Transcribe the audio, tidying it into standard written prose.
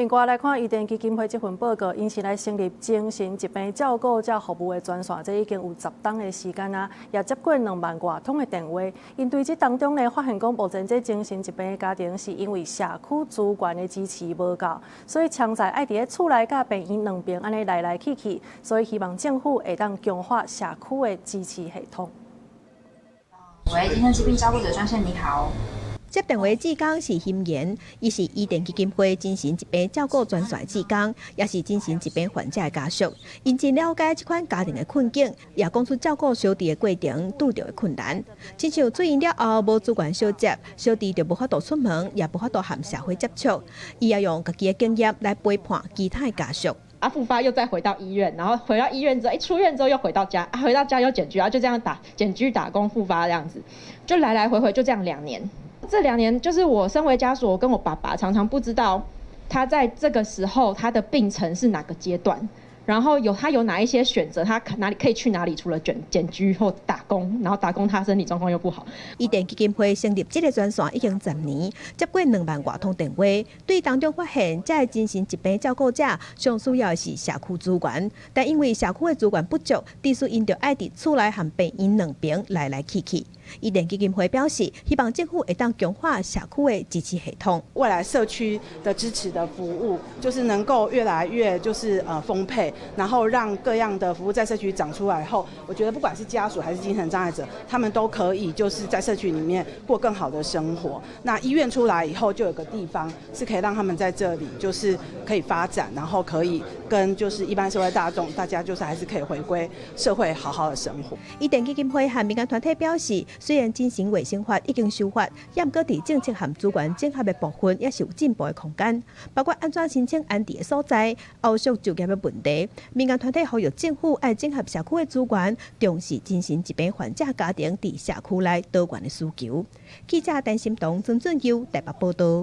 另外来看，伊甸基金会这份报告，因是来成立精神疾病照顾者服务的专线，这已经有10档的时间啊，也接过2万多通的电话。因对这当中呢，发现讲目前这精神疾病的家庭是因为社区资源的支持无够，所以常在爱伫咧厝内甲病院两边安尼来去，所以希望政府会当强化社区的支持系统。喂，精神疾病照顾者专线，你好。接电话志工是欣妍，伊是伊甸基金会精神疾病照顾专线志工，也是精神疾病患者的家属。因真了解这款家庭的困境，也讲出照顾小弟的过程拄到的困难。亲像出院了后无资源小接，小弟就无法度出门，也无法度和社会接触。伊也用家己的经验来陪伴其他的家属。复发又再回到医院，然后回到医院之后，出院之后又回到家，回到家又检举，就这样检举打工复发这样子，就来来回回就这样2年。这2年就是我身为家属，我跟我爸爸常常不知道他在这个时候他的病程是哪个阶段，然后他有哪一些选择，他可以去哪里，除了检居或打工，然后打工他身体状况又不好。伊甸基金会成立这个专线已经10年，接过2万多通电话。对当中发现，这精神疾病照顾者上需要的是社区资源，但因为社区的资源不足，致使因着爱伫厝内和病院两边来去。伊甸基金会表示，希望政府会当强化社区的支持系统。未来社区的支持的服务，就是能够越来越丰沛，然后让各样的服务在社区长出来后，我觉得不管是家属还是精神障碍者，他们都可以就是在社区里面过更好的生活。那医院出来以后，就有个地方是可以让他们在这里就是可以发展，然后可以跟就是一般社会大众，大家就是还是可以回归社会好好的生活。伊甸基金会和民间团体表示，虽然精神卫生法已经修法，但搁伫政策和资源整合的部分也是有进步的空间，包括安怎申请安置的所在、后续就业的问题。民间团体呼吁政府爱整合社区的资源，重视精神疾病患者家庭伫社区内多元的需求。记者陈心彤、曾俊佑台北报道。